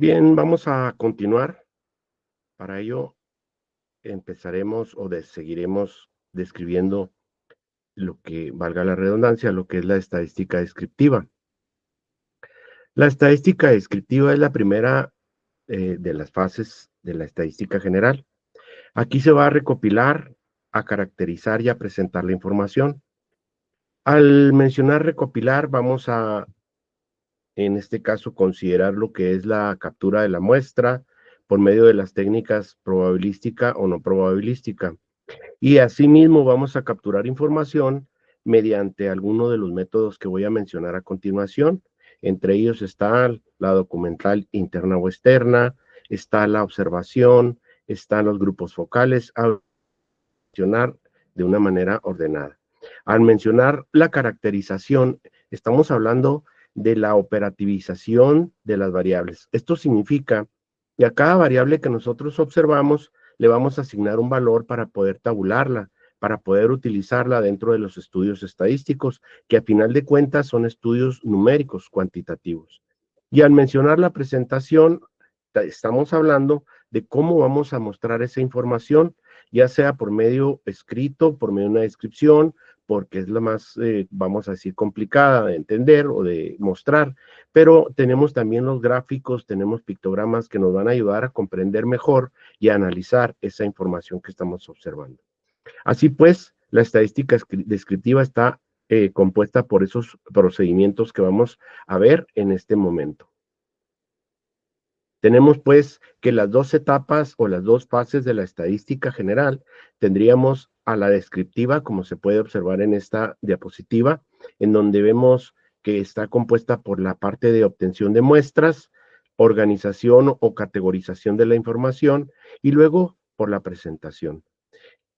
Bien, vamos a continuar. Para ello empezaremos seguiremos describiendo lo que, valga la redundancia, lo que es la estadística descriptiva. La estadística descriptiva es la primera de las fases de la estadística general. Aquí se va a recopilar, a caracterizar y a presentar la información. Al mencionar recopilar, vamos a, en este caso, considerar lo que es la captura de la muestra por medio de las técnicas probabilística o no probabilística. Y asimismo vamos a capturar información mediante alguno de los métodos que voy a mencionar a continuación. Entre ellos está la documental interna o externa, está la observación, están los grupos focales, a mencionar de una manera ordenada. Al mencionar la caracterización, estamos hablando de la operativización de las variables. Esto significa que a cada variable que nosotros observamos le vamos a asignar un valor para poder tabularla, para poder utilizarla dentro de los estudios estadísticos, que a final de cuentas son estudios numéricos, cuantitativos. Y al mencionar la presentación, estamos hablando de cómo vamos a mostrar esa información, ya sea por medio escrito, por medio de una descripción, porque es la más, vamos a decir, complicada de entender o de mostrar, pero tenemos también los gráficos, tenemos pictogramas que nos van a ayudar a comprender mejor y a analizar esa información que estamos observando. Así pues, la estadística descriptiva está compuesta por esos procedimientos que vamos a ver en este momento. Tenemos pues que las dos etapas o las dos fases de la estadística general tendríamos a la descriptiva, como se puede observar en esta diapositiva, en donde vemos que está compuesta por la parte de obtención de muestras, organización o categorización de la información y luego por la presentación.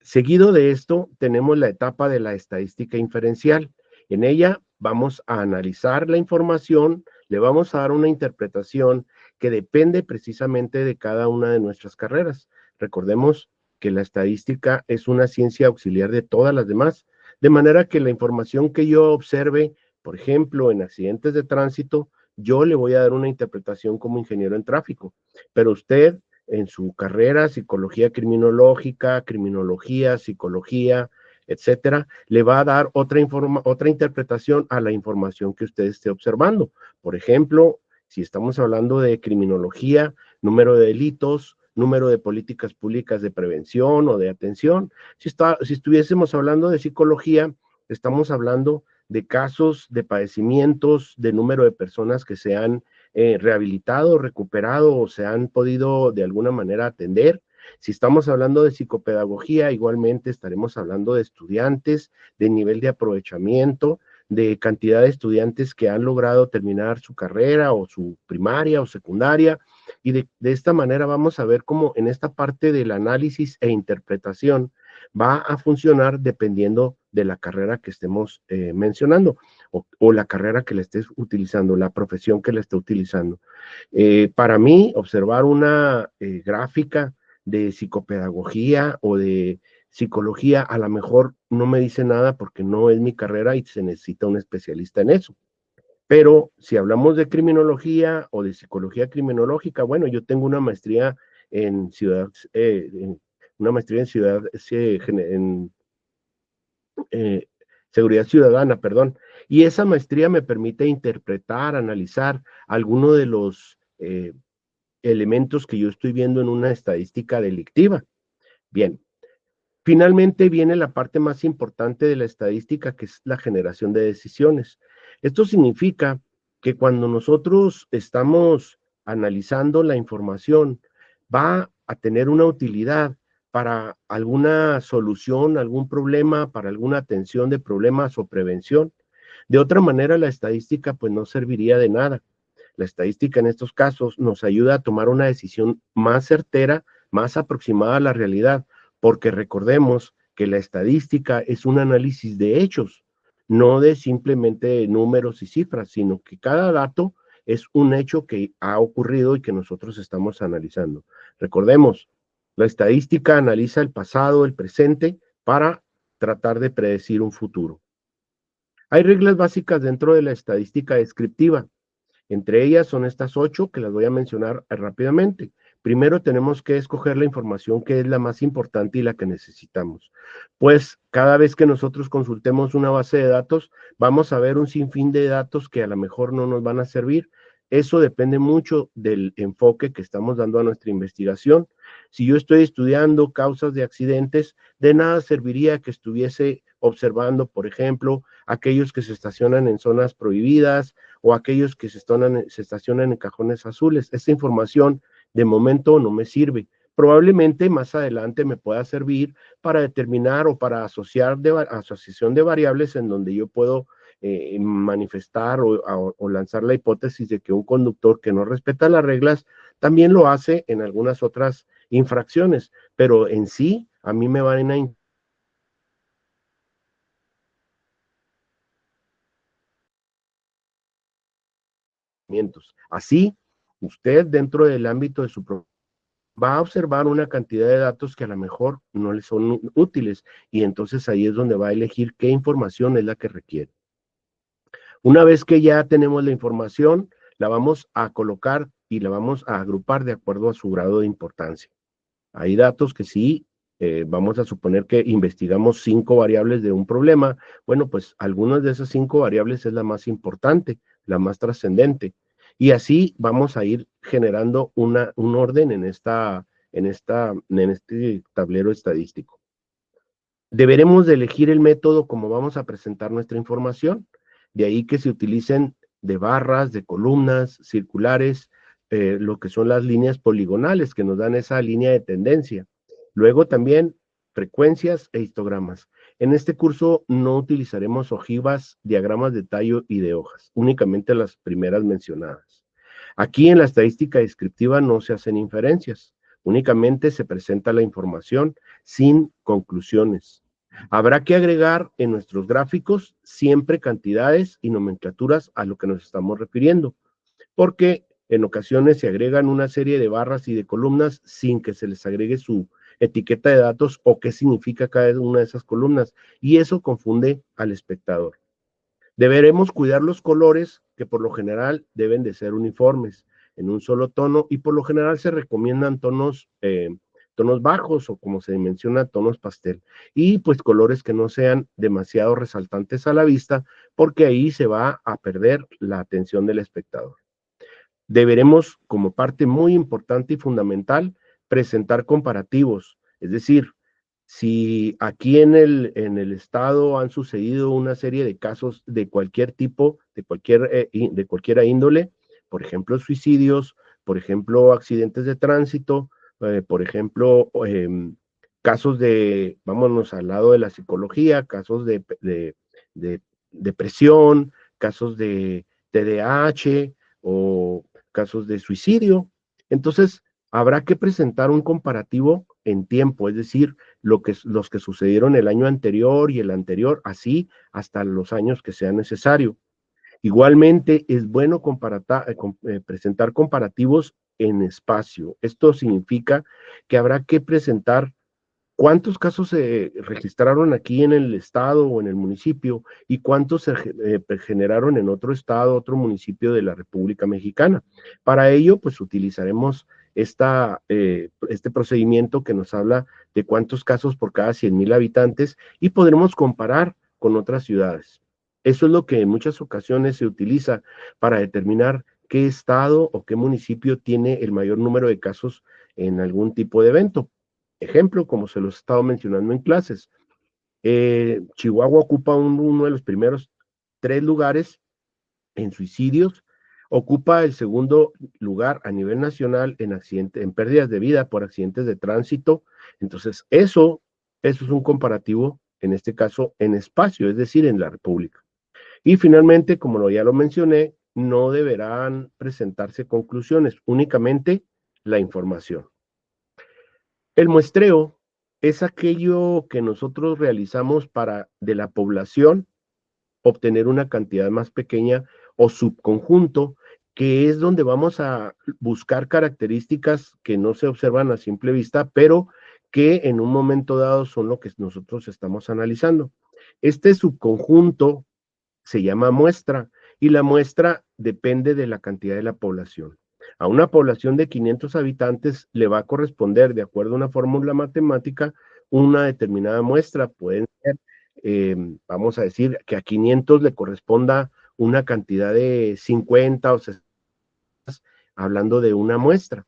Seguido de esto, tenemos la etapa de la estadística inferencial. En ella vamos a analizar la información, le vamos a dar una interpretación que depende precisamente de cada una de nuestras carreras. Recordemos que la estadística es una ciencia auxiliar de todas las demás, de manera que la información que yo observe, por ejemplo, en accidentes de tránsito, yo le voy a dar una interpretación como ingeniero en tráfico, pero usted en su carrera, psicología criminológica, criminología, psicología, etcétera, le va a dar otra interpretación a la información que usted esté observando. Por ejemplo, si estamos hablando de criminología, número de delitos, número de políticas públicas de prevención o de atención. Si estuviésemos hablando de psicología, estamos hablando de casos, de padecimientos, de número de personas que se han rehabilitado, recuperado o se han podido de alguna manera atender. Si estamos hablando de psicopedagogía, igualmente estaremos hablando de estudiantes, de nivel de aprovechamiento, de cantidad de estudiantes que han logrado terminar su carrera o su primaria o secundaria. Y de esta manera vamos a ver cómo en esta parte del análisis e interpretación va a funcionar dependiendo de la carrera que estemos mencionando o la carrera que le estés utilizando, la profesión que le esté utilizando. Para mí, observar una gráfica de psicopedagogía o de psicología a lo mejor no me dice nada porque no es mi carrera y se necesita un especialista en eso. Pero si hablamos de criminología o de psicología criminológica, bueno, yo tengo una maestría en una maestría en seguridad ciudadana, perdón. Y esa maestría me permite interpretar, analizar algunos de los elementos que yo estoy viendo en una estadística delictiva. Bien, finalmente viene la parte más importante de la estadística, que es la generación de decisiones. Esto significa que cuando nosotros estamos analizando la información, va a tener una utilidad para alguna solución, algún problema, para alguna atención de problemas o prevención. De otra manera, la estadística pues no serviría de nada. La estadística en estos casos nos ayuda a tomar una decisión más certera, más aproximada a la realidad, porque recordemos que la estadística es un análisis de hechos, no de simplemente números y cifras, sino que cada dato es un hecho que ha ocurrido y que nosotros estamos analizando. Recordemos, la estadística analiza el pasado, el presente, para tratar de predecir un futuro. Hay reglas básicas dentro de la estadística descriptiva. Entre ellas son estas 8 que las voy a mencionar rápidamente. Primero tenemos que escoger la información que es la más importante y la que necesitamos. Pues cada vez que nosotros consultemos una base de datos, vamos a ver un sinfín de datos que a lo mejor no nos van a servir. Eso depende mucho del enfoque que estamos dando a nuestra investigación. Si yo estoy estudiando causas de accidentes, de nada serviría que estuviese observando, por ejemplo, aquellos que se estacionan en zonas prohibidas o aquellos que se estacionan en cajones azules. Esta información de momento no me sirve. Probablemente más adelante me pueda servir para determinar o para asociación de variables en donde yo puedo manifestar o lanzar la hipótesis de que un conductor que no respeta las reglas también lo hace en algunas otras infracciones, pero en sí a mí me van a así, usted dentro del ámbito de su va a observar una cantidad de datos que a lo mejor no le son útiles y entonces ahí es donde va a elegir qué información es la que requiere. Una vez que ya tenemos la información, la vamos a colocar y la vamos a agrupar de acuerdo a su grado de importancia. Hay datos que sí, vamos a suponer que investigamos 5 variables de un problema. Bueno, pues algunas de esas 5 variables es la más importante, la más trascendente. Y así vamos a ir generando un orden en este tablero estadístico. Deberemos de elegir el método como vamos a presentar nuestra información. De ahí que se utilicen de barras, de columnas, circulares, lo que son las líneas poligonales que nos dan esa línea de tendencia. Luego también frecuencias e histogramas. En este curso no utilizaremos ojivas, diagramas de tallo y de hojas, únicamente las primeras mencionadas. Aquí en la estadística descriptiva no se hacen inferencias, únicamente se presenta la información sin conclusiones. Habrá que agregar en nuestros gráficos siempre cantidades y nomenclaturas a lo que nos estamos refiriendo, porque en ocasiones se agregan una serie de barras y de columnas sin que se les agregue su etiqueta de datos o qué significa cada una de esas columnas, y eso confunde al espectador. Deberemos cuidar los colores, que por lo general deben de ser uniformes, en un solo tono, y por lo general se recomiendan tonos bajos o como se menciona, tonos pastel. Y pues colores que no sean demasiado resaltantes a la vista, porque ahí se va a perder la atención del espectador. Deberemos, como parte muy importante y fundamental, presentar comparativos, es decir, si aquí en el estado han sucedido una serie de casos de cualquier tipo, de cualquiera índole, por ejemplo, suicidios, por ejemplo, accidentes de tránsito, por ejemplo, casos vámonos al lado de la psicología, casos de depresión, casos de TDAH o casos de suicidio. Entonces, habrá que presentar un comparativo en tiempo, es decir, los que sucedieron el año anterior y el anterior, así hasta los años que sea necesario. Igualmente, es bueno presentar comparativos en espacio. Esto significa que habrá que presentar cuántos casos se registraron aquí en el estado o en el municipio y cuántos se generaron en otro estado, otro municipio de la República Mexicana. Para ello, pues utilizaremos este procedimiento que nos habla de cuántos casos por cada 100,000 habitantes y podremos comparar con otras ciudades. Eso es lo que en muchas ocasiones se utiliza para determinar qué estado o qué municipio tiene el mayor número de casos en algún tipo de evento. Ejemplo, como se los he estado mencionando en clases, Chihuahua ocupa uno de los primeros 3 lugares en suicidios, ocupa el segundo lugar a nivel nacional en pérdidas de vida por accidentes de tránsito. Entonces, eso es un comparativo, en este caso, en espacio, es decir, en la República. Y finalmente, como ya lo mencioné, no deberán presentarse conclusiones, únicamente la información. El muestreo es aquello que nosotros realizamos para de la población obtener una cantidad más pequeña o subconjunto, que es donde vamos a buscar características que no se observan a simple vista, pero que en un momento dado son lo que nosotros estamos analizando. Este subconjunto se llama muestra y la muestra depende de la cantidad de la población. A una población de 500 habitantes le va a corresponder, de acuerdo a una fórmula matemática, una determinada muestra. Pueden ser, vamos a decir, que a 500 le corresponda una cantidad de 50 o 60, hablando de una muestra.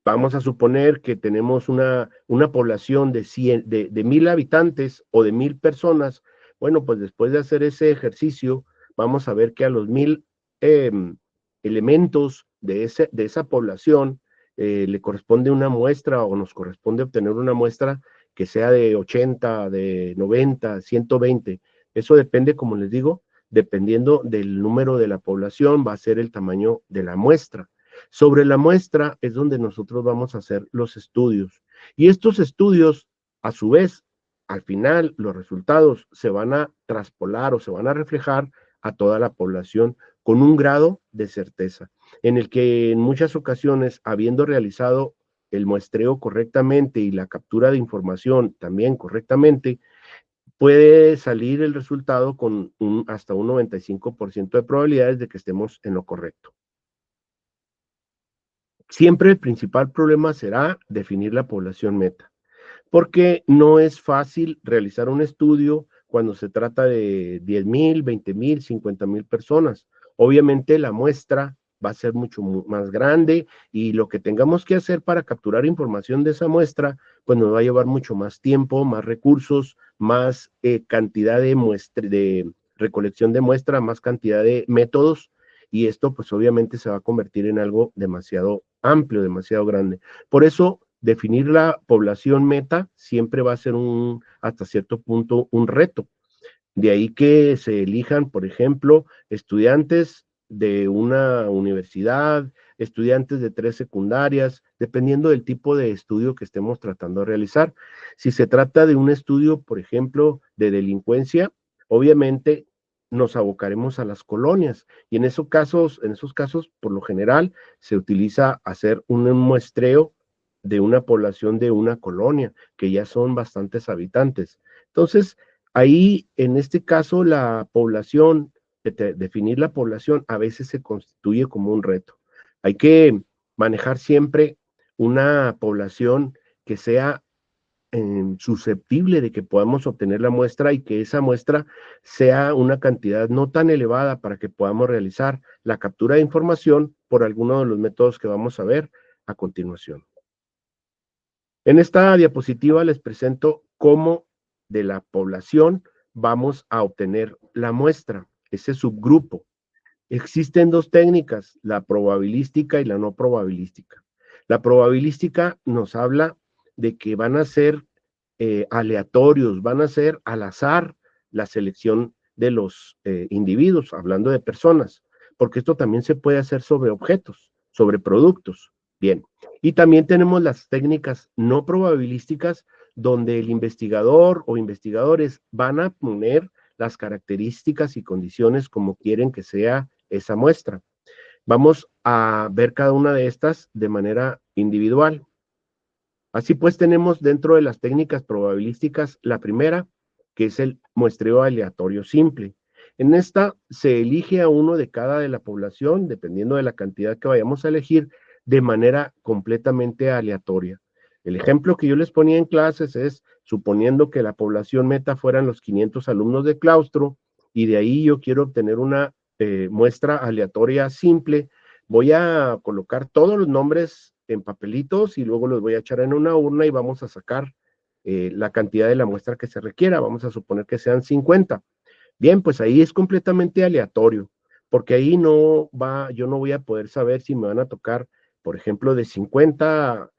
Vamos a suponer que tenemos una población de 100, de 1000 habitantes o de 1000 personas. Bueno, pues después de hacer ese ejercicio, vamos a ver que a los 1000 eh, elementos de esa población le corresponde una muestra, o nos corresponde obtener una muestra que sea de 80, de 90, 120. Eso depende, como les digo, dependiendo del número de la población, va a ser el tamaño de la muestra. Sobre la muestra es donde nosotros vamos a hacer los estudios. Y estos estudios, a su vez, al final, los resultados se van a traspolar o se van a reflejar a toda la población con un grado de certeza, en el que en muchas ocasiones, habiendo realizado el muestreo correctamente y la captura de información también correctamente, puede salir el resultado con hasta un 95% de probabilidades de que estemos en lo correcto. Siempre el principal problema será definir la población meta, porque no es fácil realizar un estudio cuando se trata de 10,000, 20,000, 50,000 personas. Obviamente la muestra va a ser mucho más grande, y lo que tengamos que hacer para capturar información de esa muestra, pues nos va a llevar mucho más tiempo, más recursos, más cantidad de de recolección de muestra, más cantidad de métodos, y esto pues obviamente se va a convertir en algo demasiado amplio, demasiado grande. Por eso, definir la población meta siempre va a ser hasta cierto punto, un reto. De ahí que se elijan, por ejemplo, estudiantes de una universidad, estudiantes de 3 secundarias, dependiendo del tipo de estudio que estemos tratando de realizar. Si se trata de un estudio, por ejemplo, de delincuencia, obviamente nos abocaremos a las colonias, y en esos casos, por lo general, se utiliza hacer un muestreo de una población de una colonia, que ya son bastantes habitantes. Entonces, ahí, en este caso, la población, definir la población a veces se constituye como un reto. Hay que manejar siempre una población que sea susceptible de que podamos obtener la muestra, y que esa muestra sea una cantidad no tan elevada para que podamos realizar la captura de información por alguno de los métodos que vamos a ver a continuación. En esta diapositiva les presento cómo de la población vamos a obtener la muestra, ese subgrupo. Existen dos técnicas, la probabilística y la no probabilística. La probabilística nos habla de que van a ser aleatorios, van a ser al azar la selección de los individuos, hablando de personas, porque esto también se puede hacer sobre objetos, sobre productos. Bien, y también tenemos las técnicas no probabilísticas, donde el investigador o investigadores van a poner las características y condiciones como quieren que sea esa muestra. Vamos a ver cada una de estas de manera individual. Así pues, tenemos dentro de las técnicas probabilísticas la primera, que es el muestreo aleatorio simple. En esta se elige a uno de cada de la población, dependiendo de la cantidad que vayamos a elegir, de manera completamente aleatoria. El ejemplo que yo les ponía en clases es, suponiendo que la población meta fueran los 500 alumnos de claustro, y de ahí yo quiero obtener una muestra aleatoria simple. Voy a colocar todos los nombres en papelitos y luego los voy a echar en una urna, y vamos a sacar la cantidad de la muestra que se requiera. Vamos a suponer que sean 50. Bien, pues ahí es completamente aleatorio, porque ahí yo no voy a poder saber si me van a tocar, por ejemplo, de 50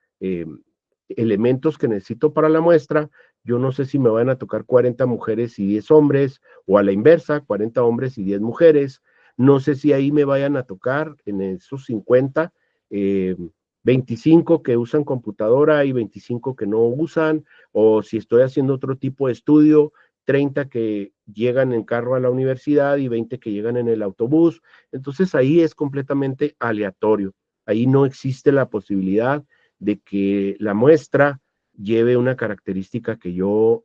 elementos que necesito para la muestra. Yo no sé si me van a tocar 40 mujeres y 10 hombres, o a la inversa, 40 hombres y 10 mujeres. No sé si ahí me vayan a tocar en esos 50, 25 que usan computadora y 25 que no usan, o si estoy haciendo otro tipo de estudio, 30 que llegan en carro a la universidad y 20 que llegan en el autobús. Entonces ahí es completamente aleatorio. Ahí no existe la posibilidad de que la muestra lleve una característica que yo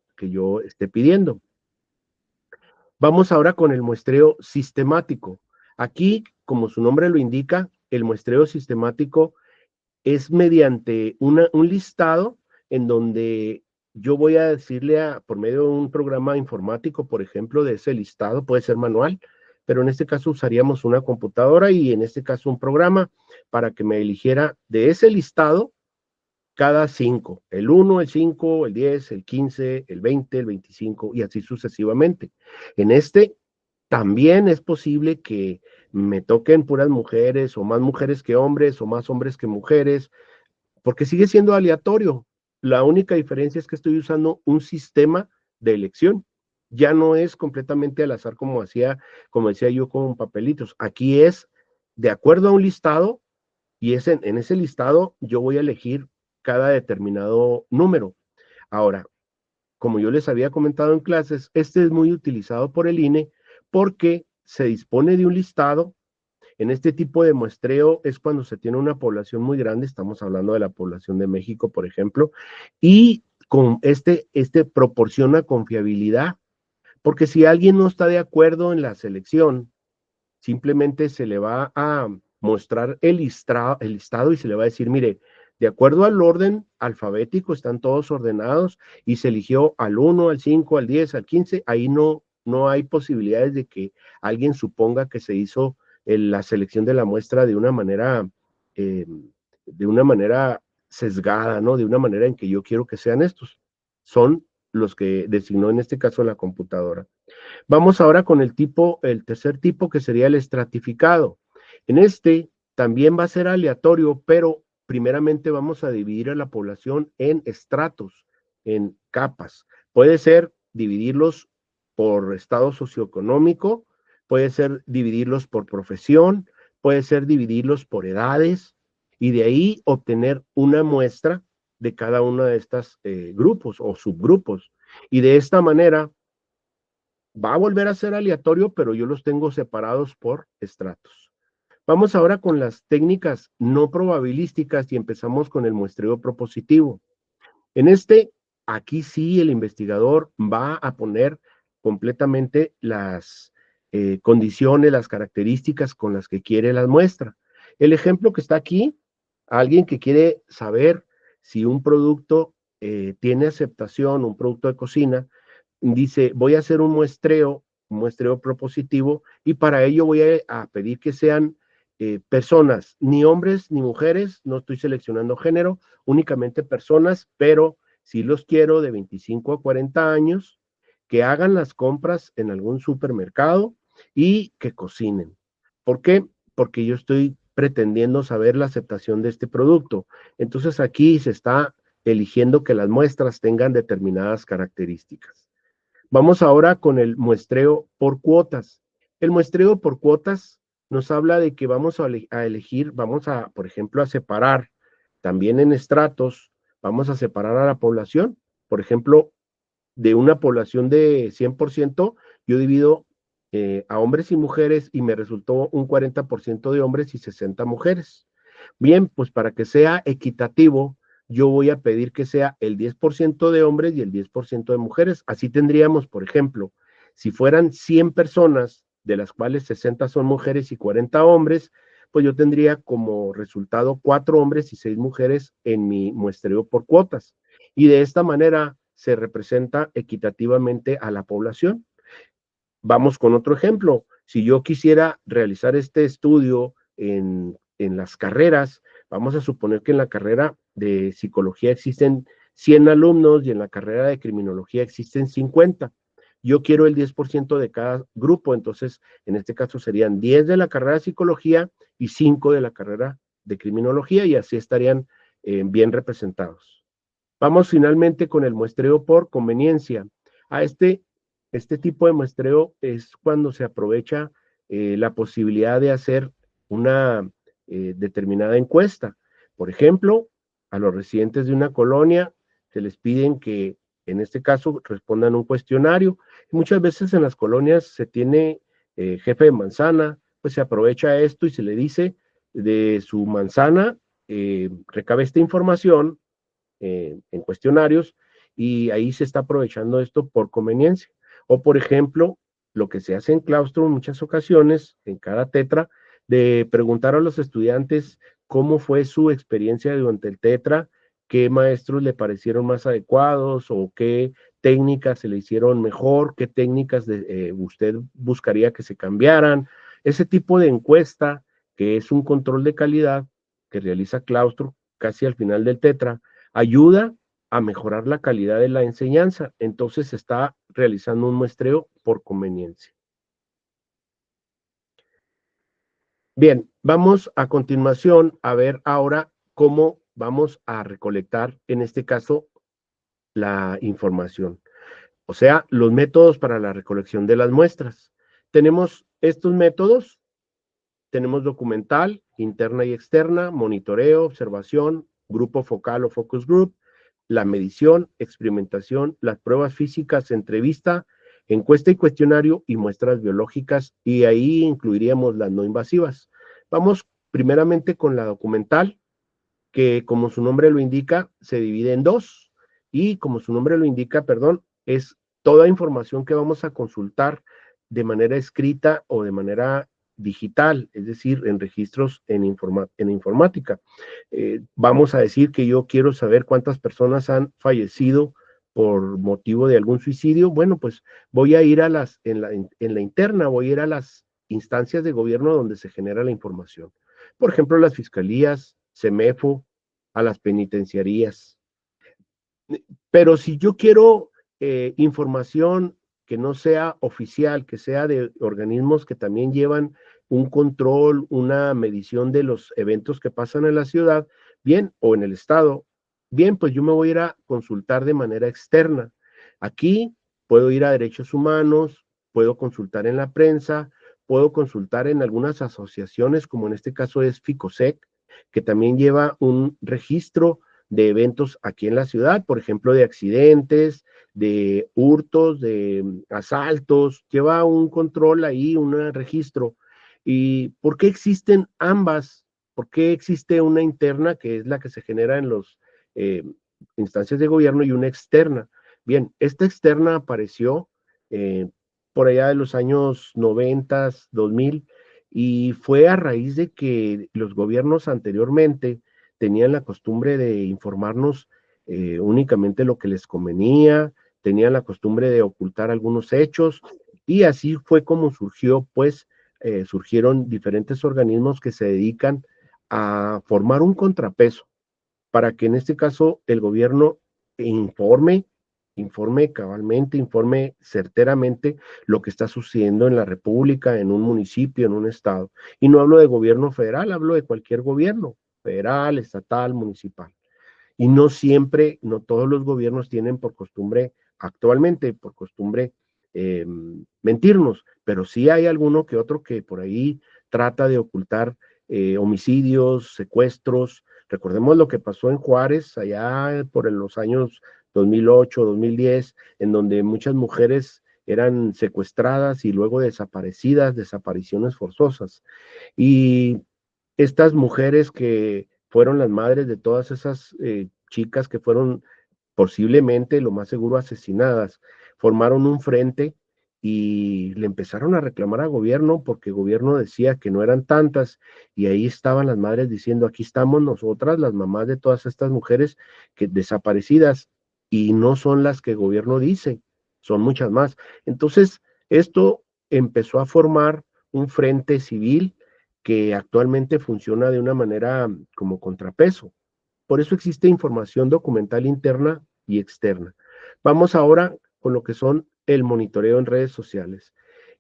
esté pidiendo. Vamos ahora con el muestreo sistemático. Aquí, como su nombre lo indica, el muestreo sistemático es mediante un listado en donde yo voy a decirle por medio de un programa informático, por ejemplo, de ese listado, puede ser manual, pero en este caso usaríamos una computadora y en este caso un programa para que me eligiera de ese listado cada 5, el 1, el 5, el 10, el 15, el 20, el 25 y así sucesivamente. En este también es posible que me toquen puras mujeres o más mujeres que hombres o más hombres que mujeres, porque sigue siendo aleatorio. La única diferencia es que estoy usando un sistema de elección. Ya no es completamente al azar como decía yo, con papelitos. Aquí es de acuerdo a un listado y en ese listado yo voy a elegir cada determinado número. Ahora, como yo les había comentado en clases, este es muy utilizado por el INE porque se dispone de un listado. En este tipo de muestreo es cuando se tiene una población muy grande, estamos hablando de la población de México, por ejemplo, y con este proporciona confiabilidad, porque si alguien no está de acuerdo en la selección, simplemente se le va a mostrar el listado y se le va a decir, mire, de acuerdo al orden alfabético, están todos ordenados y se eligió al 1, al 5, al 10, al 15, ahí no hay posibilidades de que alguien suponga que se hizo la selección de la muestra eh, de una manera sesgada, ¿no? De una manera en que yo quiero que sean estos. Son los que designó en este caso la computadora. Vamos ahora con el tercer tipo que sería el estratificado. En este también va a ser aleatorio, pero primeramente vamos a dividir a la población en estratos, en capas. Puede ser dividirlos por estado socioeconómico, puede ser dividirlos por profesión, puede ser dividirlos por edades y de ahí obtener una muestra de cada uno de estos grupos o subgrupos. Y de esta manera va a volver a ser aleatorio, pero yo los tengo separados por estratos. Vamos ahora con las técnicas no probabilísticas y empezamos con el muestreo propositivo. En aquí sí el investigador va a poner completamente las condiciones, las características con las que quiere la muestra. El ejemplo que está aquí, alguien que quiere saber si un producto tiene aceptación, un producto de cocina, dice, voy a hacer un muestreo propositivo, y para ello voy a pedir que sean personas, ni hombres ni mujeres, no estoy seleccionando género, únicamente personas, pero sí los quiero de 25 a 40 años, que hagan las compras en algún supermercado y que cocinen. ¿Por qué? Porque yo estoy pretendiendo saber la aceptación de este producto. Entonces aquí se está eligiendo que las muestras tengan determinadas características. Vamos ahora con el muestreo por cuotas. El muestreo por cuotas nos habla de que vamos a elegir, por ejemplo, a separar también en estratos, vamos a separar a la población. Por ejemplo, de una población de 100%, yo divido a hombres y mujeres y me resultó un 40% de hombres y 60 mujeres. Bien, pues para que sea equitativo, yo voy a pedir que sea el 10% de hombres y el 10% de mujeres. Así tendríamos, por ejemplo, si fueran 100 personas, de las cuales 60 son mujeres y 40 hombres, pues yo tendría como resultado 4 hombres y 6 mujeres en mi muestreo por cuotas. Y de esta manera se representa equitativamente a la población. Vamos con otro ejemplo. Si yo quisiera realizar este estudio en las carreras, vamos a suponer que en la carrera de psicología existen 100 alumnos y en la carrera de criminología existen 50. Yo quiero el 10% de cada grupo, entonces en este caso serían 10 de la carrera de psicología y 5 de la carrera de criminología y así estarían bien representados. Vamos finalmente con el muestreo por conveniencia. A este tipo de muestreo es cuando se aprovecha la posibilidad de hacer una determinada encuesta. Por ejemplo, a los residentes de una colonia se les piden que, en este caso, respondan un cuestionario. Muchas veces en las colonias se tiene jefe de manzana, pues se aprovecha esto y se le dice de su manzana, recabe esta información en cuestionarios y ahí se está aprovechando esto por conveniencia. O por ejemplo, lo que se hace en claustro en muchas ocasiones, en cada tetra, de preguntar a los estudiantes cómo fue su experiencia durante el tetra, qué maestros le parecieron más adecuados o qué técnicas se le hicieron mejor, qué técnicas usted buscaría que se cambiaran. Ese tipo de encuesta, que es un control de calidad que realiza claustro casi al final del tetra, ayuda a mejorar la calidad de la enseñanza. Entonces se está realizando un muestreo por conveniencia. Bien, vamos a continuación a ver ahora cómo vamos a recolectar, en este caso, la información. O sea, los métodos para la recolección de las muestras. Tenemos estos métodos, tenemos documental, interna y externa, monitoreo, observación, grupo focal o focus group, la medición, experimentación, las pruebas físicas, entrevista, encuesta y cuestionario y muestras biológicas, y ahí incluiríamos las no invasivas. Vamos primeramente con la documental, que como su nombre lo indica, se divide en dos, y como su nombre lo indica, perdón, es toda información que vamos a consultar de manera escrita o de manera digital, es decir, en registros en informática. Vamos a decir que yo quiero saber cuántas personas han fallecido por motivo de algún suicidio. Bueno, pues voy a ir a en la interna, voy a ir a las instancias de gobierno donde se genera la información. Por ejemplo, las fiscalías, CEMEFO, a las penitenciarías. Pero si yo quiero información que no sea oficial, que sea de organismos que también llevan un control, una medición de los eventos que pasan en la ciudad, bien, o en el estado, bien, pues yo me voy a ir a consultar de manera externa. Aquí puedo ir a derechos humanos, puedo consultar en la prensa, puedo consultar en algunas asociaciones, como en este caso es FICOSEC, que también lleva un registro de eventos aquí en la ciudad, por ejemplo, de accidentes, de hurtos, de asaltos, lleva un control ahí, un registro. ¿Y por qué existen ambas? ¿Por qué existe una interna, que es la que se genera en las instancias de gobierno, y una externa? Bien, esta externa apareció eh, por allá de los años 90, 2000, y fue a raíz de que los gobiernos anteriormente tenían la costumbre de informarnos únicamente lo que les convenía, tenían la costumbre de ocultar algunos hechos, y así fue como surgió, pues, surgieron diferentes organismos que se dedican a formar un contrapeso para que en este caso el gobierno informe, informe cabalmente, informe certeramente lo que está sucediendo en la República, en un municipio, en un estado. Y no hablo de gobierno federal, hablo de cualquier gobierno, federal, estatal, municipal. Y no siempre, no todos los gobiernos tienen por costumbre, actualmente, por costumbre, eh, mentirnos, pero sí hay alguno que otro que por ahí trata de ocultar homicidios, secuestros. Recordemos lo que pasó en Juárez, allá por los años 2008, 2010, en donde muchas mujeres eran secuestradas y luego desaparecidas, desapariciones forzosas. Y estas mujeres que fueron las madres de todas esas chicas que fueron posiblemente, lo más seguro, asesinadas, formaron un frente y le empezaron a reclamar al gobierno porque el gobierno decía que no eran tantas, y ahí estaban las madres diciendo, aquí estamos nosotras, las mamás de todas estas mujeres que desaparecidas, y no son las que el gobierno dice, son muchas más. Entonces, esto empezó a formar un frente civil que actualmente funciona de una manera como contrapeso. Por eso existe información documental interna y externa. Vamos ahora con lo que son el monitoreo en redes sociales.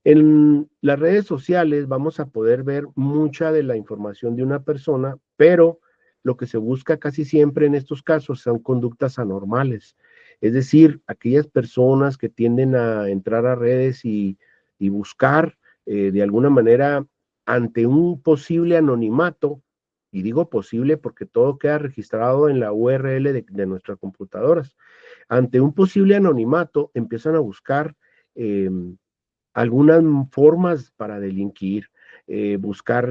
En las redes sociales vamos a poder ver mucha de la información de una persona, pero lo que se busca casi siempre en estos casos son conductas anormales. Es decir, aquellas personas que tienden a entrar a redes y buscar de alguna manera ante un posible anonimato, y digo posible porque todo queda registrado en la URL de nuestras computadoras. Ante un posible anonimato, empiezan a buscar eh, algunas formas para delinquir, buscar,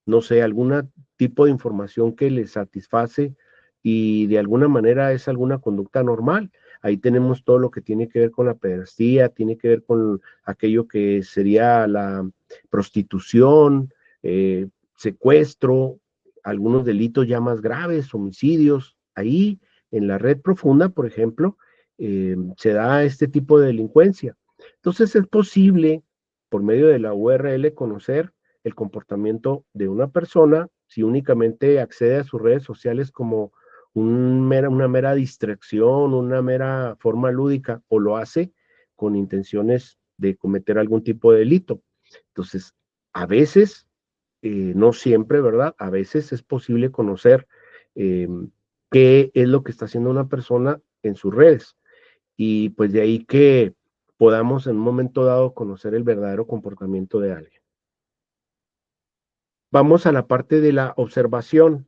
no sé, algún tipo de información que les satisface y de alguna manera es alguna conducta normal. Ahí tenemos todo lo que tiene que ver con la pederastía, tiene que ver con aquello que sería la prostitución, secuestro, algunos delitos ya más graves, homicidios. Ahí, en la red profunda, por ejemplo, se da este tipo de delincuencia. Entonces es posible, por medio de la URL, conocer el comportamiento de una persona si únicamente accede a sus redes sociales como una mera distracción, una mera forma lúdica, o lo hace con intenciones de cometer algún tipo de delito. Entonces, a veces, no siempre, ¿verdad? A veces es posible conocer eh, qué es lo que está haciendo una persona en sus redes. Y pues de ahí que podamos en un momento dado conocer el verdadero comportamiento de alguien. Vamos a la parte de la observación.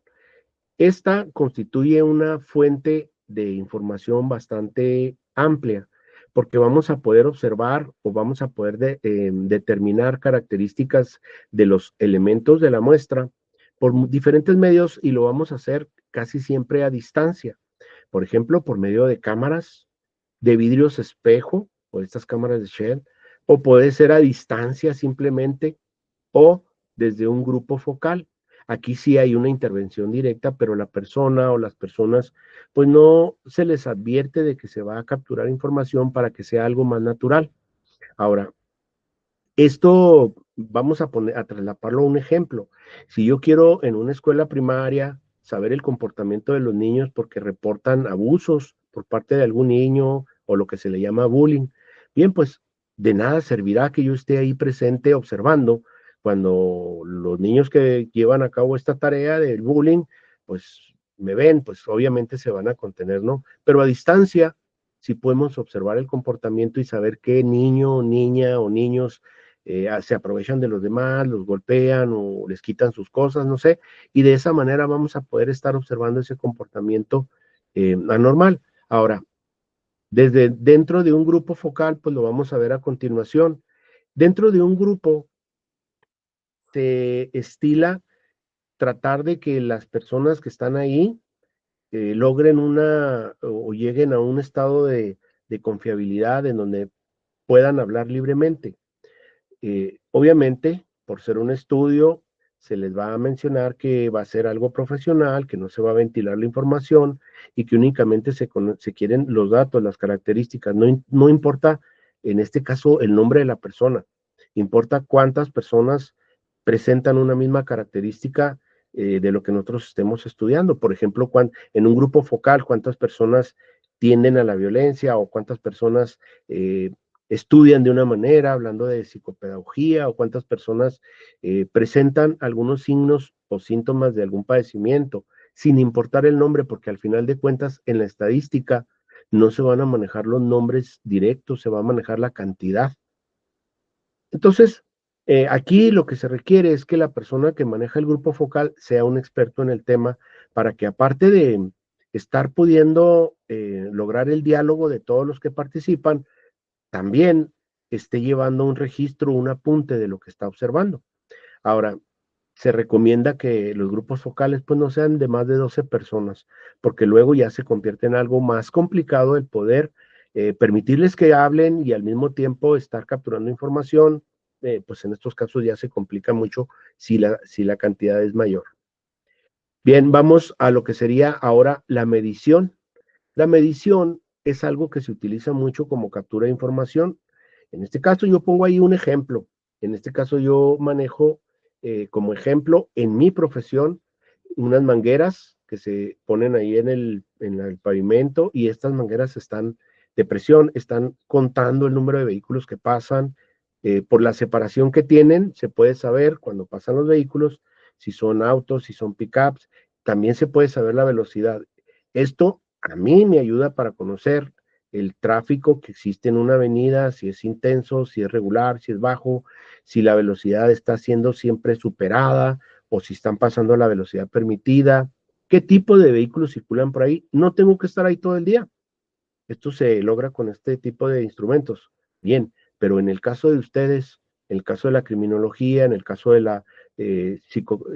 Esta constituye una fuente de información bastante amplia, porque vamos a poder observar o vamos a poder determinar características de los elementos de la muestra por diferentes medios, y lo vamos a hacer casi siempre a distancia. Por ejemplo, por medio de cámaras, de vidrios espejo o estas cámaras de Shell, o puede ser a distancia simplemente, o desde un grupo focal. Aquí sí hay una intervención directa, pero la persona o las personas, pues no se les advierte de que se va a capturar información para que sea algo más natural. Ahora, esto vamos a poner, a traslaparlo a un ejemplo. Si yo quiero en una escuela primaria saber el comportamiento de los niños porque reportan abusos por parte de algún niño o lo que se le llama bullying, bien, pues de nada servirá que yo esté ahí presente observando cuando los niños que llevan a cabo esta tarea del bullying, pues me ven, pues obviamente se van a contener, ¿no? Pero a distancia sí podemos observar el comportamiento y saber qué niño, niña o niños se aprovechan de los demás, los golpean o les quitan sus cosas, no sé, y de esa manera vamos a poder estar observando ese comportamiento anormal. Ahora, desde dentro de un grupo focal, pues lo vamos a ver a continuación. Dentro de un grupo se estila tratar de que las personas que están ahí logren o lleguen a un estado de confiabilidad en donde puedan hablar libremente. Obviamente, por ser un estudio, se les va a mencionar que va a ser algo profesional, que no se va a ventilar la información y que únicamente se quieren los datos, las características. No, no importa, en este caso, el nombre de la persona. Importa cuántas personas presentan una misma característica de lo que nosotros estemos estudiando. Por ejemplo, en un grupo focal, cuántas personas tienden a la violencia o cuántas personas estudian de una manera, hablando de psicopedagogía, o cuántas personas presentan algunos signos o síntomas de algún padecimiento, sin importar el nombre, porque al final de cuentas en la estadística no se van a manejar los nombres directos, se va a manejar la cantidad. Entonces, aquí lo que se requiere es que la persona que maneja el grupo focal sea un experto en el tema para que, aparte de estar pudiendo lograr el diálogo de todos los que participan, también esté llevando un registro, un apunte de lo que está observando. Ahora, se recomienda que los grupos focales pues no sean de más de 12 personas, porque luego ya se convierte en algo más complicado el poder permitirles que hablen y al mismo tiempo estar capturando información, pues en estos casos ya se complica mucho si la cantidad es mayor. Bien, vamos a lo que sería ahora la medición. La medición es algo que se utiliza mucho como captura de información. En este caso yo pongo ahí un ejemplo. En este caso yo manejo como ejemplo en mi profesión unas mangueras que se ponen ahí en el pavimento, y estas mangueras están de presión, están contando el número de vehículos que pasan. Por la separación que tienen, se puede saber cuando pasan los vehículos, si son autos, si son pickups, también se puede saber la velocidad. Esto a mí me ayuda para conocer el tráfico que existe en una avenida, si es intenso, si es regular, si es bajo, si la velocidad está siendo siempre superada o si están pasando a la velocidad permitida, qué tipo de vehículos circulan por ahí. No tengo que estar ahí todo el día. Esto se logra con este tipo de instrumentos. Bien, pero en el caso de ustedes, en el caso de la criminología, en el caso de la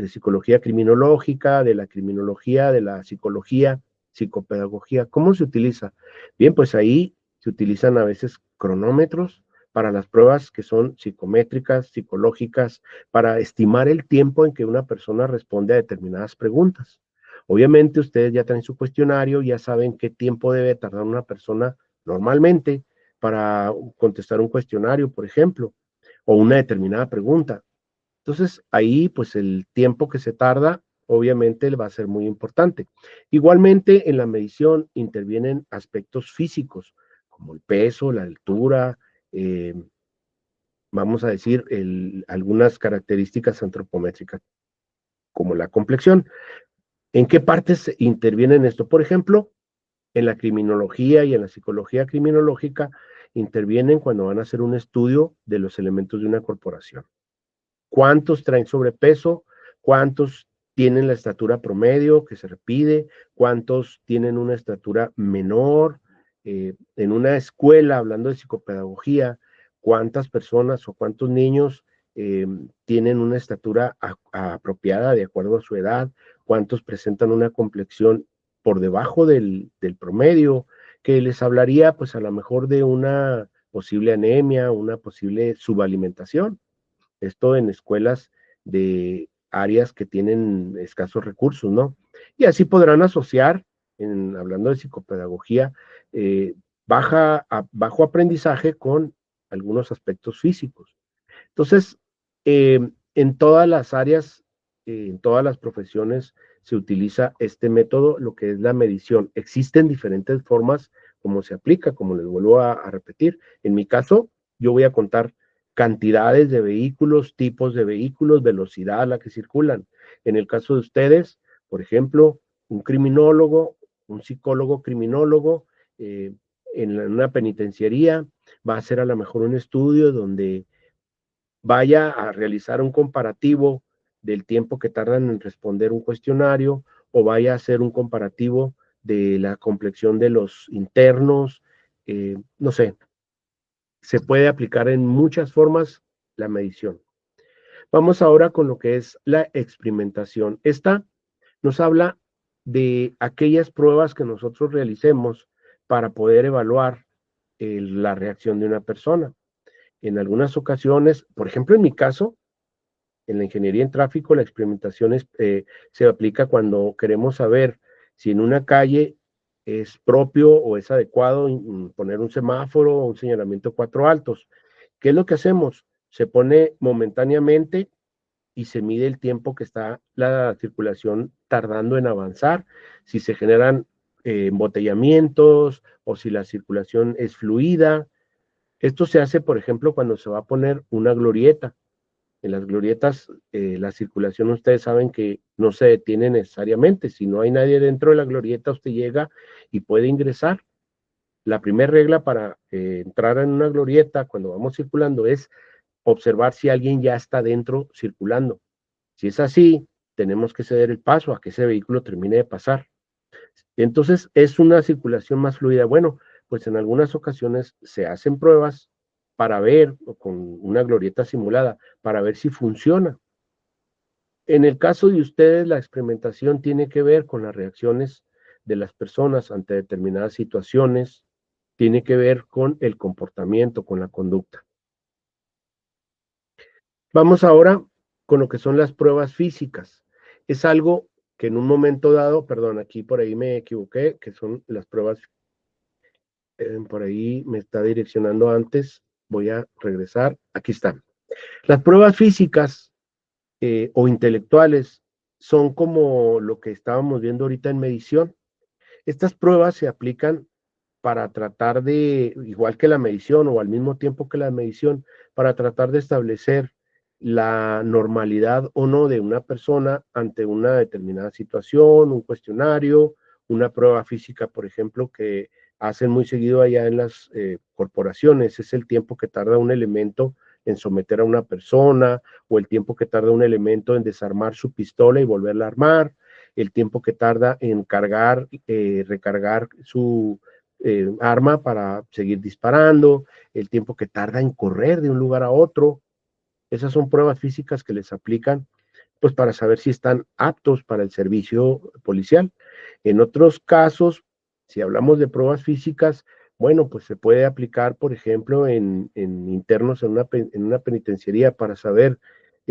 psicología criminológica, de la criminología, de la psicología, psicopedagogía. ¿Cómo se utiliza? Bien, pues ahí se utilizan a veces cronómetros para las pruebas que son psicométricas, psicológicas, para estimar el tiempo en que una persona responde a determinadas preguntas. Obviamente ustedes ya traen su cuestionario, ya saben qué tiempo debe tardar una persona normalmente para contestar un cuestionario, por ejemplo, o una determinada pregunta. Entonces, ahí, pues el tiempo que se tarda, obviamente va a ser muy importante. Igualmente, en la medición intervienen aspectos físicos, como el peso, la altura, eh, vamos a decir, algunas características antropométricas, como la complexión. ¿En qué partes intervienen esto? Por ejemplo, en la criminología y en la psicología criminológica intervienen cuando van a hacer un estudio de los elementos de una corporación. ¿Cuántos traen sobrepeso? ¿Cuántos tienen la estatura promedio que se repite? ¿Cuántos tienen una estatura menor? En una escuela, hablando de psicopedagogía, ¿cuántas personas o cuántos niños tienen una estatura apropiada de acuerdo a su edad? ¿Cuántos presentan una complexión por debajo del promedio? Que les hablaría, pues a lo mejor de una posible anemia, una posible subalimentación. Esto en escuelas de áreas que tienen escasos recursos, ¿no? Y así podrán asociar, hablando de psicopedagogía, eh, bajo aprendizaje con algunos aspectos físicos. Entonces, en todas las áreas, en todas las profesiones, se utiliza este método, lo que es la medición. Existen diferentes formas como se aplica, como les vuelvo a repetir. En mi caso, yo voy a contar cantidades de vehículos, tipos de vehículos, velocidad a la que circulan. En el caso de ustedes, por ejemplo, un criminólogo, un psicólogo criminólogo, en una penitenciaría, va a hacer a lo mejor un estudio donde vaya a realizar un comparativo del tiempo que tardan en responder un cuestionario o vaya a hacer un comparativo de la complexión de los internos, no sé, se puede aplicar en muchas formas la medición. Vamos ahora con lo que es la experimentación. Esta nos habla de aquellas pruebas que nosotros realicemos para poder evaluar la reacción de una persona. En algunas ocasiones, por ejemplo, en mi caso, en la ingeniería en tráfico, la experimentación se aplica cuando queremos saber si en una calle es propio o es adecuado poner un semáforo o un señalamiento cuatro altos. ¿Qué es lo que hacemos? Se pone momentáneamente y se mide el tiempo que está la circulación tardando en avanzar, si se generan embotellamientos o si la circulación es fluida. Esto se hace, por ejemplo, cuando se va a poner una glorieta. En las glorietas, la circulación, ustedes saben que no se detiene necesariamente. Si no hay nadie dentro de la glorieta, usted llega y puede ingresar. La primera regla para entrar en una glorieta cuando vamos circulando es observar si alguien ya está dentro circulando. Si es así, tenemos que ceder el paso a que ese vehículo termine de pasar. Entonces, es una circulación más fluida. Bueno, pues en algunas ocasiones se hacen pruebas para ver, o con una glorieta simulada, para ver si funciona. En el caso de ustedes, la experimentación tiene que ver con las reacciones de las personas ante determinadas situaciones, tiene que ver con el comportamiento, con la conducta. Vamos ahora con lo que son las pruebas físicas. Es algo que en un momento dado, perdón, aquí por ahí me equivoqué, que son las pruebas, por ahí me está direccionando antes, voy a regresar, aquí están. Las pruebas físicas o intelectuales son como lo que estábamos viendo ahorita en medición. Estas pruebas se aplican para tratar de, igual que la medición o al mismo tiempo que la medición, para tratar de establecer la normalidad o no de una persona ante una determinada situación, un cuestionario, una prueba física, por ejemplo, que hacen muy seguido allá en las corporaciones, es el tiempo que tarda un elemento en someter a una persona o el tiempo que tarda un elemento en desarmar su pistola y volverla a armar, el tiempo que tarda en cargar, recargar su arma para seguir disparando, el tiempo que tarda en correr de un lugar a otro. Esas son pruebas físicas que les aplican pues para saber si están aptos para el servicio policial. En otros casos, si hablamos de pruebas físicas, bueno, pues se puede aplicar, por ejemplo, en internos en una penitenciaría para saber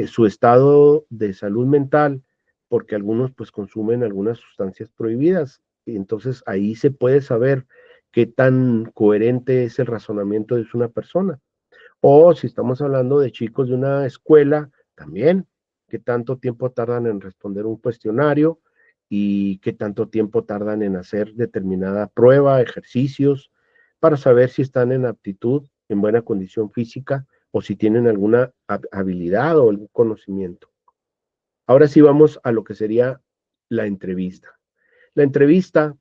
su estado de salud mental, porque algunos pues consumen algunas sustancias prohibidas. Y entonces ahí se puede saber qué tan coherente es el razonamiento de una persona. O si estamos hablando de chicos de una escuela, también, qué tanto tiempo tardan en responder un cuestionario y qué tanto tiempo tardan en hacer determinada prueba, ejercicios, para saber si están en aptitud, en buena condición física o si tienen alguna habilidad o algún conocimiento. Ahora sí vamos a lo que sería la entrevista. La entrevista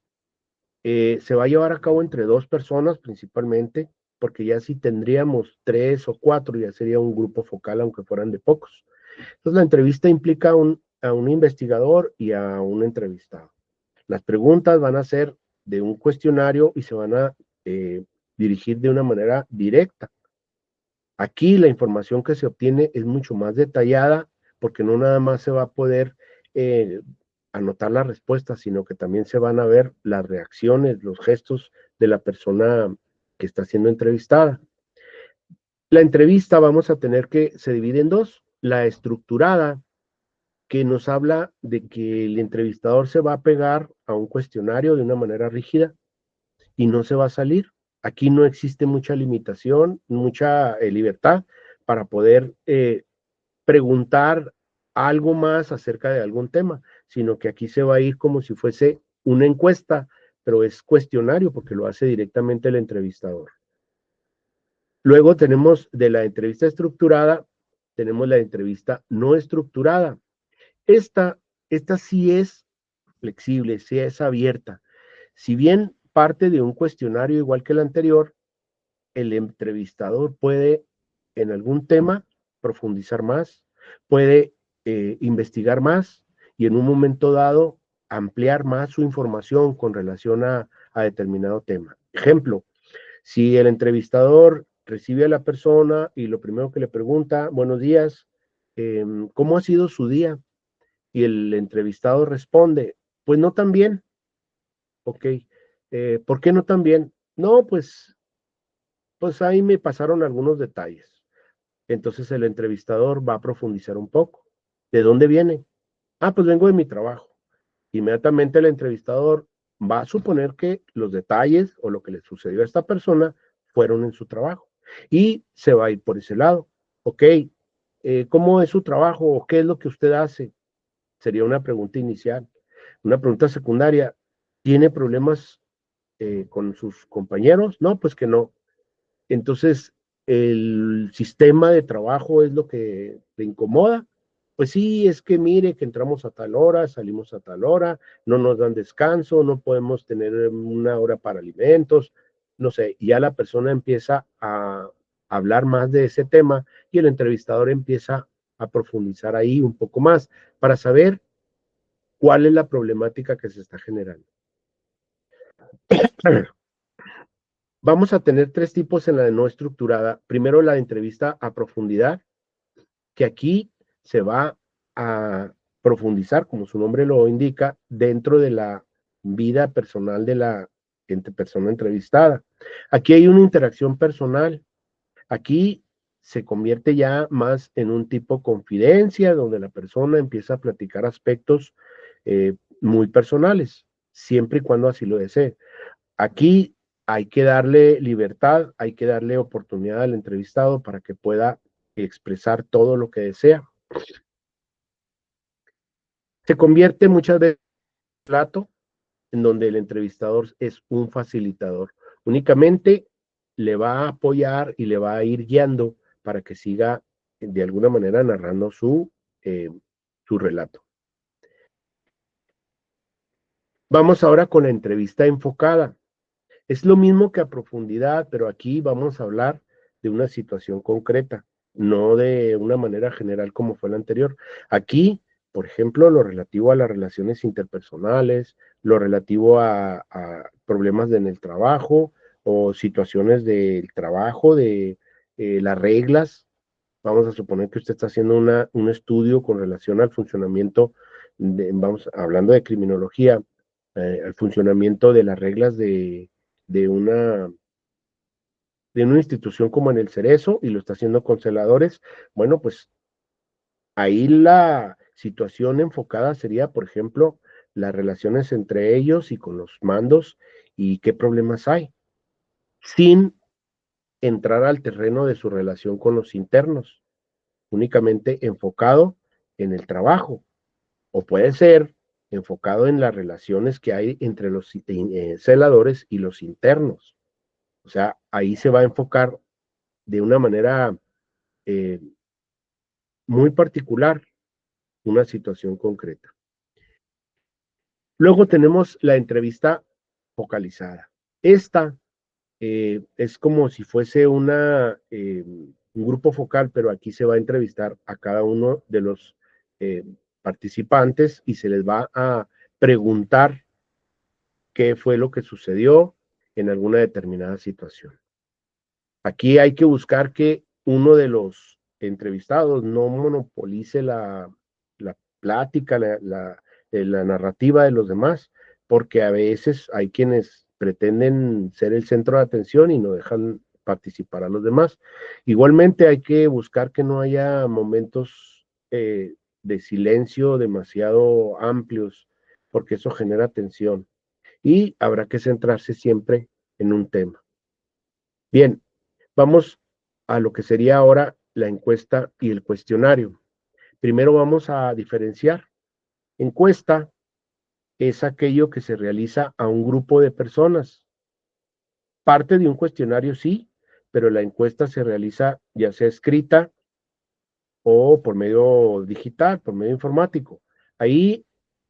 se va a llevar a cabo entre dos personas principalmente, porque ya si tendríamos tres o cuatro, ya sería un grupo focal, aunque fueran de pocos. Entonces la entrevista implica a un investigador y a un entrevistado. Las preguntas van a ser de un cuestionario y se van a dirigir de una manera directa. Aquí la información que se obtiene es mucho más detallada porque no nada más se va a poder eh, anotar las respuestas, sino que también se van a ver las reacciones, los gestos de la persona que está siendo entrevistada. La entrevista vamos a tener que se divide en dos. La estructurada, que nos habla de que el entrevistador se va a pegar a un cuestionario de una manera rígida y no se va a salir. Aquí no existe mucha limitación, mucha libertad para poder preguntar algo más acerca de algún tema, sino que aquí se va a ir como si fuese una encuesta, pero es cuestionario porque lo hace directamente el entrevistador. Luego tenemos de la entrevista estructurada, tenemos la entrevista no estructurada. Esta, esta sí es flexible, sí es abierta. Si bien parte de un cuestionario igual que el anterior, el entrevistador puede en algún tema profundizar más, puede investigar más y en un momento dado ampliar más su información con relación a determinado tema. Ejemplo, si el entrevistador recibe a la persona y lo primero que le pregunta, buenos días, ¿cómo ha sido su día? Y el entrevistado responde, pues no tan bien, ok, ¿por qué no tan bien? No, pues ahí me pasaron algunos detalles. Entonces el entrevistador va a profundizar un poco. ¿De dónde viene? Ah, pues vengo de mi trabajo. Inmediatamente el entrevistador va a suponer que los detalles o lo que le sucedió a esta persona fueron en su trabajo. Y se va a ir por ese lado. Ok, ¿cómo es su trabajo o qué es lo que usted hace? Sería una pregunta inicial. Una pregunta secundaria, ¿tiene problemas con sus compañeros? No, pues que no. Entonces, el sistema de trabajo es lo que le incomoda. Pues sí, es que mire que entramos a tal hora, salimos a tal hora, no nos dan descanso, no podemos tener una hora para alimentos, no sé, y ya la persona empieza a hablar más de ese tema y el entrevistador empieza a profundizar ahí un poco más para saber cuál es la problemática que se está generando. Vamos a tener tres tipos en la de no estructurada. Primero, la entrevista a profundidad, que aquí se va a profundizar, como su nombre lo indica, dentro de la vida personal de la persona entrevistada. Aquí hay una interacción personal. Aquí se convierte ya más en un tipo confidencia, donde la persona empieza a platicar aspectos muy personales, siempre y cuando así lo desee. Aquí hay que darle libertad, hay que darle oportunidad al entrevistado para que pueda expresar todo lo que desea. Se convierte muchas veces en un plato en donde el entrevistador es un facilitador. Únicamente le va a apoyar y le va a ir guiando para que siga de alguna manera narrando su relato. Vamos ahora con la entrevista enfocada. Es lo mismo que a profundidad, pero aquí vamos a hablar de una situación concreta, no de una manera general como fue la anterior. Aquí, por ejemplo, lo relativo a las relaciones interpersonales, lo relativo a problemas en el trabajo o situaciones del trabajo, de las reglas. Vamos a suponer que usted está haciendo un estudio con relación al funcionamiento, vamos hablando de criminología, al funcionamiento de las reglas de una de una institución como en el Cerezo y lo está haciendo con celadores. Bueno, pues ahí la situación enfocada sería, por ejemplo, las relaciones entre ellos y con los mandos y qué problemas hay, sin entrar al terreno de su relación con los internos, únicamente enfocado en el trabajo, o puede ser enfocado en las relaciones que hay entre los celadores y los internos. O sea, ahí se va a enfocar de una manera eh, muy particular una situación concreta. Luego tenemos la entrevista focalizada. Esta es como si fuese un grupo focal, pero aquí se va a entrevistar a cada uno de los eh, participantes y se les va a preguntar qué fue lo que sucedió en alguna determinada situación. Aquí hay que buscar que uno de los entrevistados no monopolice la plática, la narrativa de los demás, porque a veces hay quienes pretenden ser el centro de atención y no dejan participar a los demás. Igualmente hay que buscar que no haya momentos de silencio demasiado amplios, porque eso genera tensión y habrá que centrarse siempre en un tema. Bien, vamos a lo que sería ahora la encuesta y el cuestionario. Primero vamos a diferenciar. Encuesta es aquello que se realiza a un grupo de personas. Parte de un cuestionario sí, pero la encuesta se realiza ya sea escrita o por medio digital, por medio informático. Ahí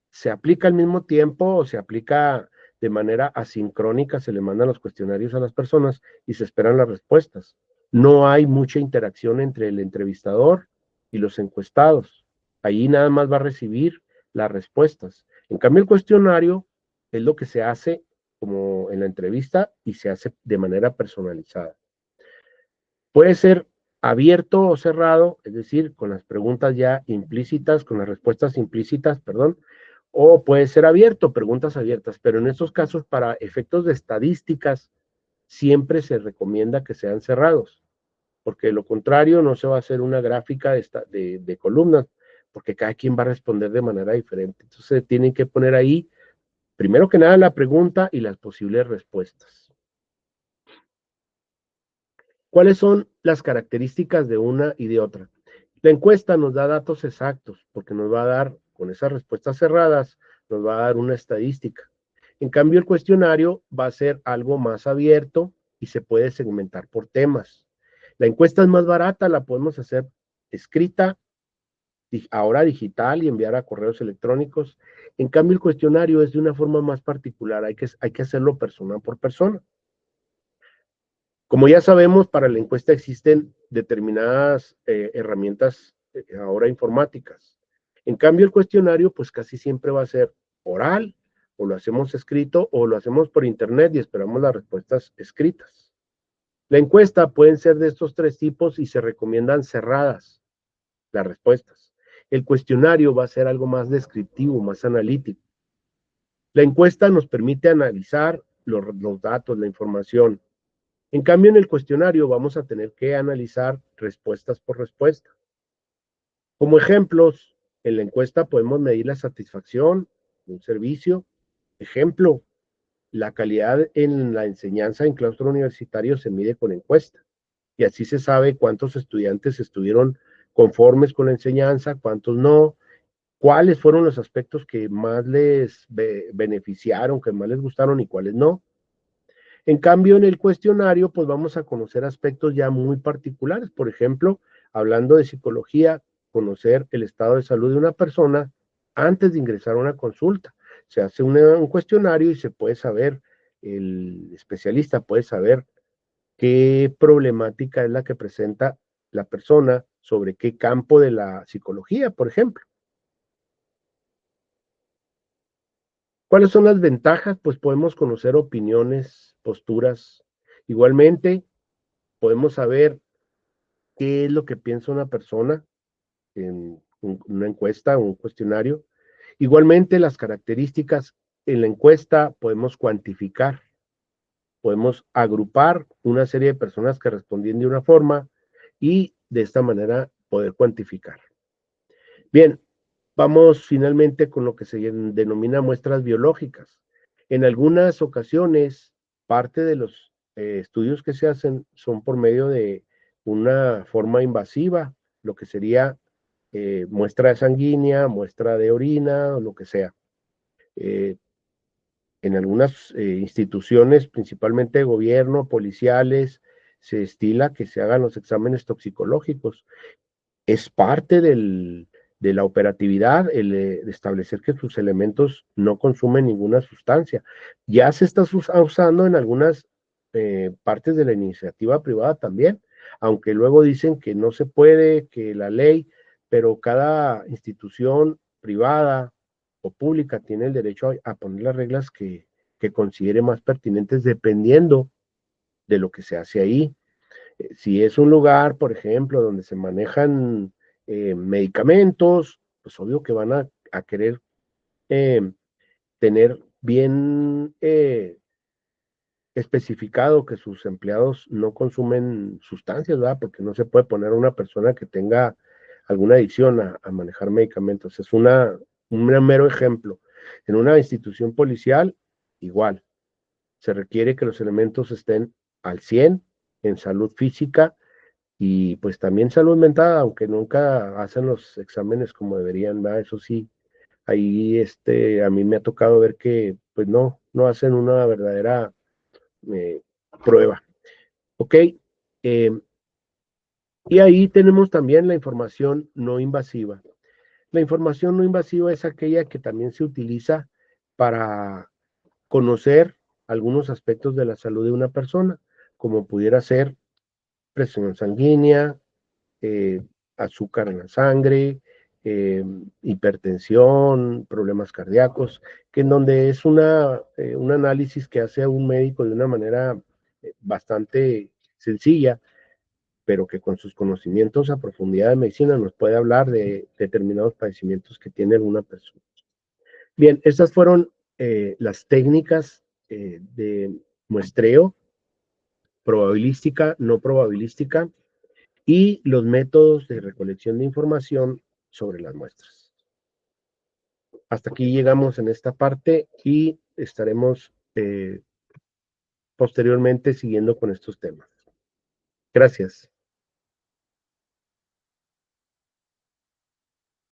se aplica al mismo tiempo o se aplica de manera asincrónica, se le mandan los cuestionarios a las personas y se esperan las respuestas. No hay mucha interacción entre el entrevistador y los encuestados. Ahí nada más va a recibir las respuestas. En cambio, el cuestionario es lo que se hace como en la entrevista y se hace de manera personalizada. Puede ser abierto o cerrado, es decir, con las preguntas ya implícitas, con las respuestas implícitas, perdón, o puede ser abierto, preguntas abiertas, pero en estos casos, para efectos de estadísticas, siempre se recomienda que sean cerrados, porque de lo contrario no se va a hacer una gráfica de columnas, porque cada quien va a responder de manera diferente. Entonces, tienen que poner ahí, primero que nada, la pregunta y las posibles respuestas. ¿Cuáles son las características de una y de otra? La encuesta nos da datos exactos, porque nos va a dar, con esas respuestas cerradas, nos va a dar una estadística. En cambio, el cuestionario va a ser algo más abierto y se puede segmentar por temas. La encuesta es más barata, la podemos hacer escrita, ahora digital y enviar a correos electrónicos. En cambio, el cuestionario es de una forma más particular, hay que hacerlo persona por persona. Como ya sabemos, para la encuesta existen determinadas herramientas ahora informáticas. En cambio, el cuestionario, pues casi siempre va a ser oral, o lo hacemos escrito, o lo hacemos por internet y esperamos las respuestas escritas. La encuesta pueden ser de estos tres tipos y se recomiendan cerradas las respuestas. El cuestionario va a ser algo más descriptivo, más analítico. La encuesta nos permite analizar los datos, la información. En cambio, en el cuestionario vamos a tener que analizar respuestas por respuesta. Como ejemplos, en la encuesta podemos medir la satisfacción de un servicio. Ejemplo, la calidad en la enseñanza en claustro universitario se mide con encuesta. Y así se sabe cuántos estudiantes estuvieron conformes con la enseñanza, cuántos no, cuáles fueron los aspectos que más les beneficiaron, que más les gustaron y cuáles no. En cambio, en el cuestionario, pues vamos a conocer aspectos ya muy particulares. Por ejemplo, hablando de psicología, conocer el estado de salud de una persona antes de ingresar a una consulta. Se hace un cuestionario y se puede saber, el especialista puede saber qué problemática es la que presenta la persona, sobre qué campo de la psicología, por ejemplo. ¿Cuáles son las ventajas? Pues podemos conocer opiniones, posturas. Igualmente, podemos saber qué es lo que piensa una persona en una encuesta o un cuestionario. Igualmente, las características en la encuesta podemos cuantificar, podemos agrupar una serie de personas que respondían de una forma y de esta manera poder cuantificar. Bien, vamos finalmente con lo que se denomina muestras biológicas. En algunas ocasiones, parte de los estudios que se hacen son por medio de una forma invasiva, lo que sería muestra sanguínea, muestra de orina o lo que sea. Eh, en algunas instituciones, principalmente de gobierno, policiales, se estila que se hagan los exámenes toxicológicos. Es parte de la operatividad el de establecer que sus elementos no consumen ninguna sustancia. Ya se está usando en algunas partes de la iniciativa privada también, aunque luego dicen que no se puede, que la ley, pero cada institución privada o pública tiene el derecho a poner las reglas que considere más pertinentes dependiendo de lo que se hace ahí. Si es un lugar, por ejemplo, donde se manejan medicamentos, pues obvio que van a querer eh, tener bien especificado que sus empleados no consumen sustancias, ¿verdad? Porque no se puede poner a una persona que tenga alguna adicción a manejar medicamentos. Es un mero ejemplo. En una institución policial, igual, se requiere que los elementos estén al 100 en salud física y pues también salud mental, aunque nunca hacen los exámenes como deberían, ¿verdad? Eso sí, ahí a mí me ha tocado ver que pues no hacen una verdadera eh, prueba. ¿Ok? Y ahí tenemos también la información no invasiva. La información no invasiva es aquella que también se utiliza para conocer algunos aspectos de la salud de una persona, como pudiera ser presión sanguínea, eh, azúcar en la sangre, eh, hipertensión, problemas cardíacos, que en donde es un análisis que hace un médico de una manera bastante sencilla, pero que con sus conocimientos a profundidad de medicina nos puede hablar de determinados padecimientos que tiene alguna persona. Bien, estas fueron las técnicas de muestreo, probabilística, no probabilística, y los métodos de recolección de información sobre las muestras. Hasta aquí llegamos en esta parte y estaremos posteriormente siguiendo con estos temas. Gracias.